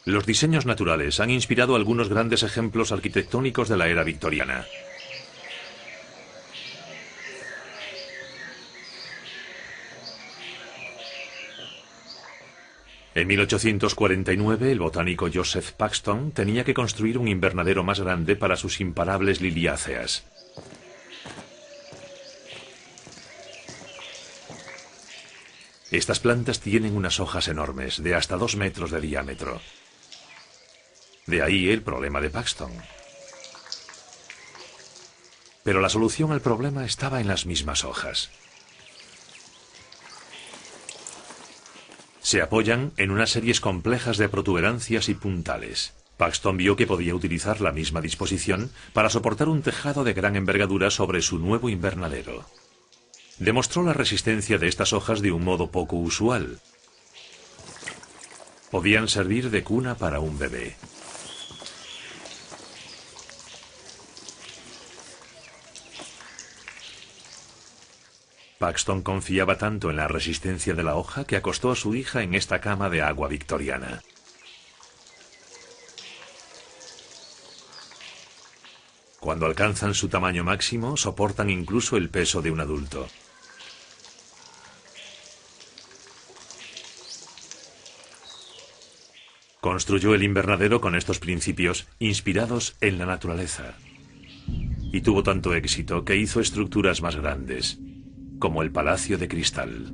Los diseños naturales han inspirado algunos grandes ejemplos arquitectónicos de la era victoriana. En 1849, el botánico Joseph Paxton tenía que construir un invernadero más grande para sus imparables liliáceas. Estas plantas tienen unas hojas enormes, de hasta 2 metros de diámetro. De ahí el problema de Paxton. Pero la solución al problema estaba en las mismas hojas. Se apoyan en unas series complejas de protuberancias y puntales. Paxton vio que podía utilizar la misma disposición para soportar un tejado de gran envergadura sobre su nuevo invernadero. Demostró la resistencia de estas hojas de un modo poco usual. Podían servir de cuna para un bebé. Paxton confiaba tanto en la resistencia de la hoja que acostó a su hija en esta cama de agua victoriana. Cuando alcanzan su tamaño máximo, soportan incluso el peso de un adulto. Construyó el invernadero con estos principios inspirados en la naturaleza. Y tuvo tanto éxito que hizo estructuras más grandes, como el Palacio de Cristal.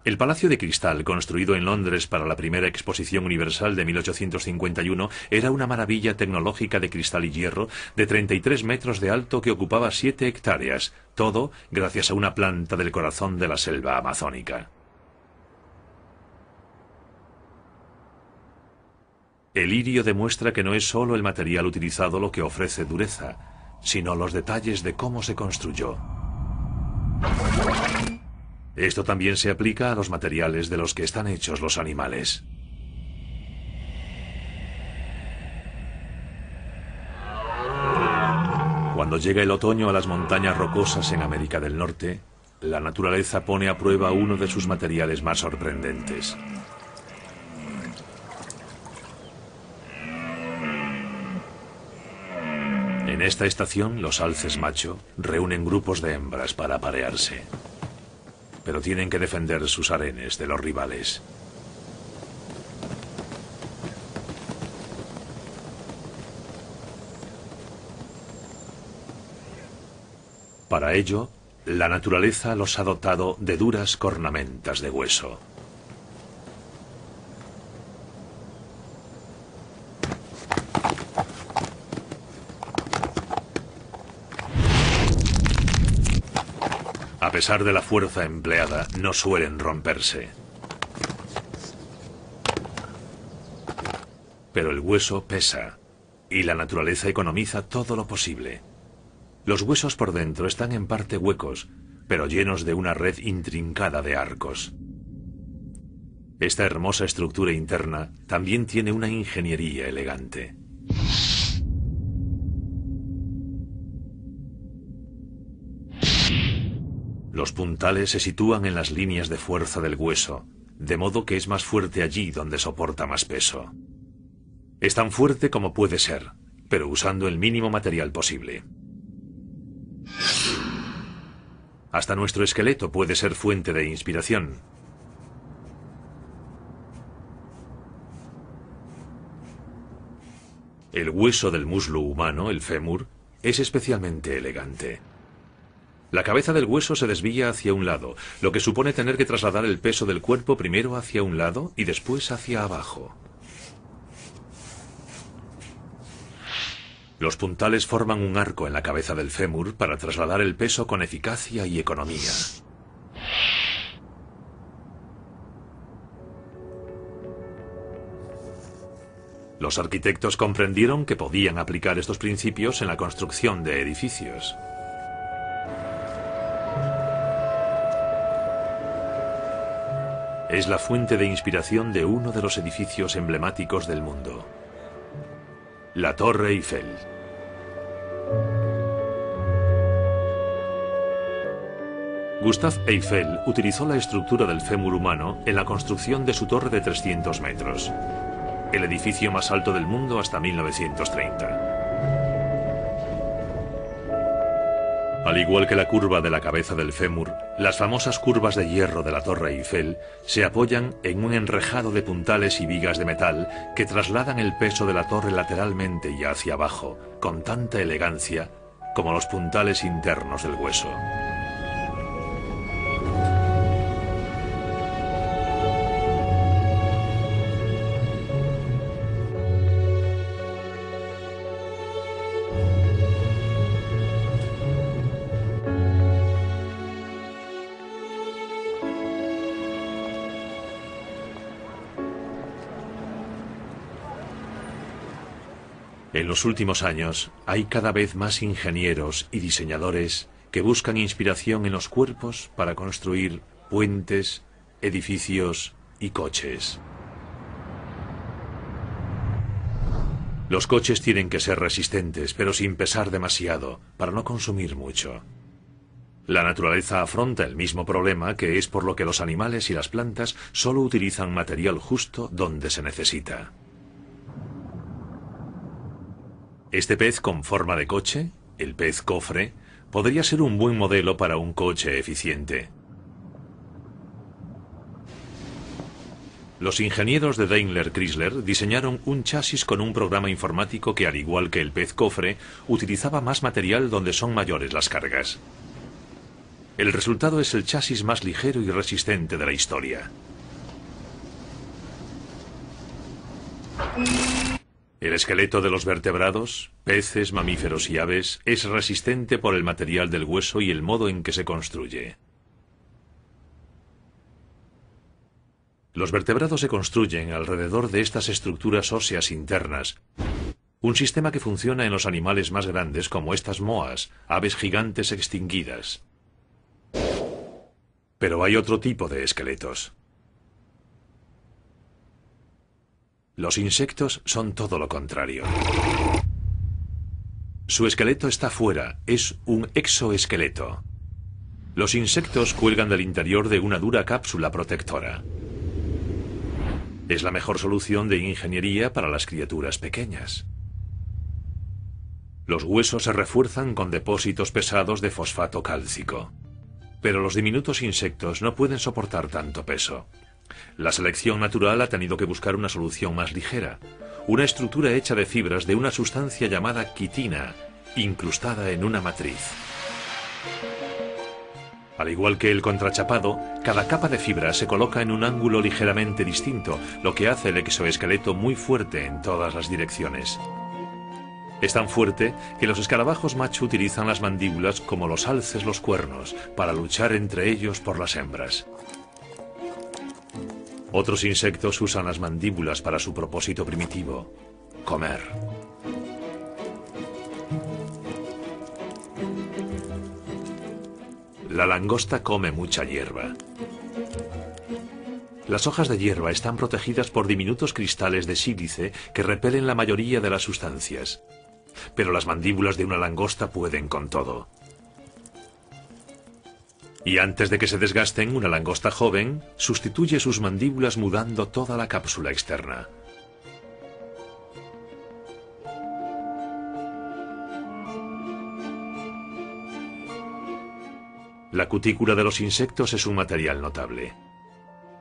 El Palacio de Cristal, construido en Londres para la primera Exposición Universal de 1851, era una maravilla tecnológica de cristal y hierro de 33 metros de alto que ocupaba 7 hectáreas, todo gracias a una planta del corazón de la selva amazónica. El lirio demuestra que no es solo el material utilizado lo que ofrece dureza, sino los detalles de cómo se construyó. Esto también se aplica a los materiales de los que están hechos los animales. Cuando llega el otoño a las montañas rocosas en América del Norte, la naturaleza pone a prueba uno de sus materiales más sorprendentes. En esta estación, los alces macho reúnen grupos de hembras para aparearse. Pero tienen que defender sus harenes de los rivales. Para ello, la naturaleza los ha dotado de duras cornamentas de hueso. A pesar de la fuerza empleada, no suelen romperse. Pero el hueso pesa, y la naturaleza economiza todo lo posible. Los huesos por dentro están en parte huecos, pero llenos de una red intrincada de arcos. Esta hermosa estructura interna también tiene una ingeniería elegante. Los puntales se sitúan en las líneas de fuerza del hueso, de modo que es más fuerte allí donde soporta más peso. Es tan fuerte como puede ser, pero usando el mínimo material posible. Hasta nuestro esqueleto puede ser fuente de inspiración. El hueso del muslo humano, el fémur, es especialmente elegante. La cabeza del hueso se desvía hacia un lado, lo que supone tener que trasladar el peso del cuerpo primero hacia un lado y después hacia abajo. Los puntales forman un arco en la cabeza del fémur para trasladar el peso con eficacia y economía. Los arquitectos comprendieron que podían aplicar estos principios en la construcción de edificios. Es la fuente de inspiración de uno de los edificios emblemáticos del mundo, la Torre Eiffel. Gustave Eiffel utilizó la estructura del fémur humano en la construcción de su torre de 300 metros, el edificio más alto del mundo hasta 1930. Al igual que la curva de la cabeza del fémur, las famosas curvas de hierro de la Torre Eiffel se apoyan en un enrejado de puntales y vigas de metal que trasladan el peso de la torre lateralmente y hacia abajo, con tanta elegancia como los puntales internos del hueso. En los últimos años hay cada vez más ingenieros y diseñadores que buscan inspiración en los cuerpos para construir puentes, edificios y coches. Los coches tienen que ser resistentes, pero sin pesar demasiado, para no consumir mucho. La naturaleza afronta el mismo problema, que es por lo que los animales y las plantas solo utilizan material justo donde se necesita. Este pez con forma de coche, el pez cofre, podría ser un buen modelo para un coche eficiente. Los ingenieros de Daimler Chrysler diseñaron un chasis con un programa informático que, al igual que el pez cofre, utilizaba más material donde son mayores las cargas. El resultado es el chasis más ligero y resistente de la historia. El esqueleto de los vertebrados, peces, mamíferos y aves, es resistente por el material del hueso y el modo en que se construye. Los vertebrados se construyen alrededor de estas estructuras óseas internas, un sistema que funciona en los animales más grandes como estas moas, aves gigantes extinguidas. Pero hay otro tipo de esqueletos. Los insectos son todo lo contrario. Su esqueleto está fuera, es un exoesqueleto. Los insectos cuelgan del interior de una dura cápsula protectora. Es la mejor solución de ingeniería para las criaturas pequeñas. Los huesos se refuerzan con depósitos pesados de fosfato cálcico. Pero los diminutos insectos no pueden soportar tanto peso. La selección natural ha tenido que buscar una solución más ligera, una estructura hecha de fibras de una sustancia llamada quitina, incrustada en una matriz. Al igual que el contrachapado, cada capa de fibra se coloca en un ángulo ligeramente distinto, lo que hace el exoesqueleto muy fuerte en todas las direcciones. Es tan fuerte que los escarabajos macho utilizan las mandíbulas como los alces los cuernos, para luchar entre ellos por las hembras. Otros insectos usan las mandíbulas para su propósito primitivo, comer. La langosta come mucha hierba. Las hojas de hierba están protegidas por diminutos cristales de sílice que repelen la mayoría de las sustancias. Pero las mandíbulas de una langosta pueden con todo. Y antes de que se desgasten, una langosta joven sustituye sus mandíbulas mudando toda la cápsula externa. La cutícula de los insectos es un material notable.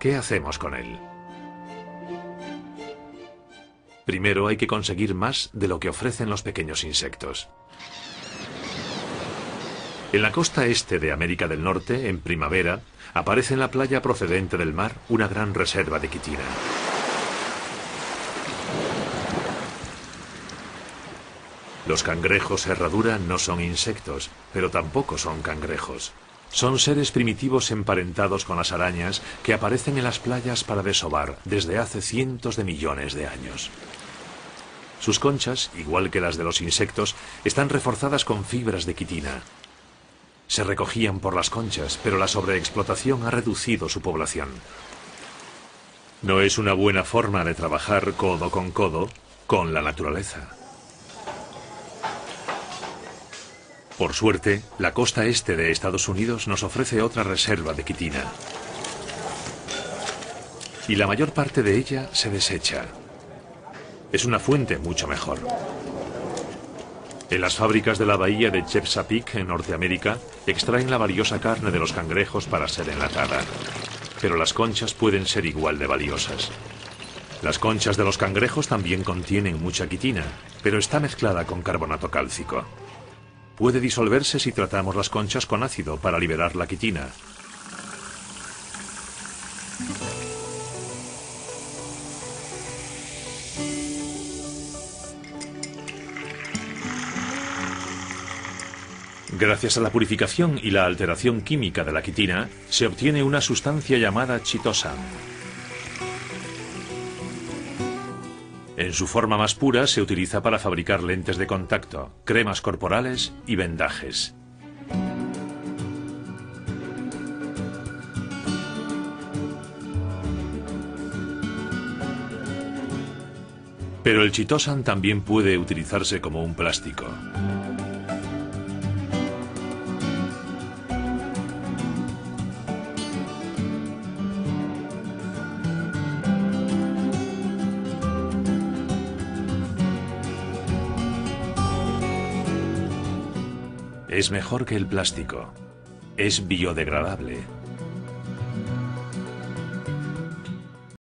¿Qué hacemos con él? Primero hay que conseguir más de lo que ofrecen los pequeños insectos. En la costa este de América del Norte, en primavera, aparece en la playa procedente del mar una gran reserva de quitina. Los cangrejos herradura no son insectos, pero tampoco son cangrejos. Son seres primitivos emparentados con las arañas que aparecen en las playas para desovar desde hace cientos de millones de años. Sus conchas, igual que las de los insectos, están reforzadas con fibras de quitina. Se recogían por las conchas, pero la sobreexplotación ha reducido su población. No es una buena forma de trabajar codo con la naturaleza. Por suerte, la costa este de Estados Unidos nos ofrece otra reserva de quitina. Y la mayor parte de ella se desecha. Es una fuente mucho mejor. En las fábricas de la bahía de Chesapeake, en Norteamérica, extraen la valiosa carne de los cangrejos para ser enlatada. Pero las conchas pueden ser igual de valiosas. Las conchas de los cangrejos también contienen mucha quitina, pero está mezclada con carbonato cálcico. Puede disolverse si tratamos las conchas con ácido para liberar la quitina. Gracias a la purificación y la alteración química de la quitina, se obtiene una sustancia llamada chitosan. En su forma más pura se utiliza para fabricar lentes de contacto, cremas corporales y vendajes. Pero el chitosan también puede utilizarse como un plástico. Es mejor que el plástico. Es biodegradable.